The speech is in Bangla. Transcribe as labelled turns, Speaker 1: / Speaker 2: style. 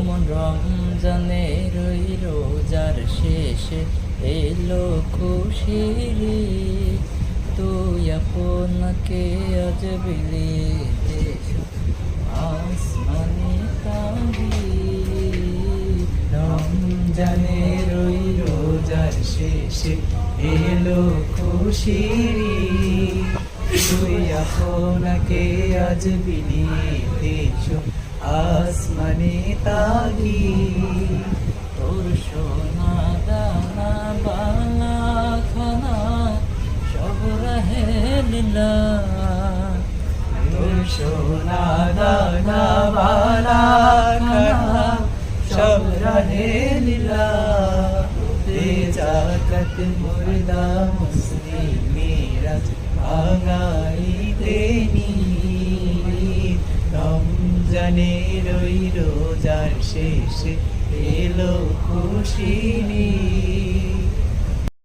Speaker 1: মন রমজানের ওই রোজার শেষে এলো খুশির ঈদ। তুই আপনাকে আজ বিলিয়ে আসমানি তাগিদ। রমজানের ওই রোজার শেষে এলো খুশির ঈদ। তুই আপনাকে আজ বিলিয়ে দিয়েছো আসমানি তাগিদ। তোর সোনা দানা বালা খানা সব রাহে লীলা। তোর সোনা দানা বালা খানা সব রাহে লীলা। জাকাত মুর্দা মুসলিমেরা ভাঙাইতে নিয়ে। রমজানের ওই রোজার শেষে এলো খুশির ঈদ।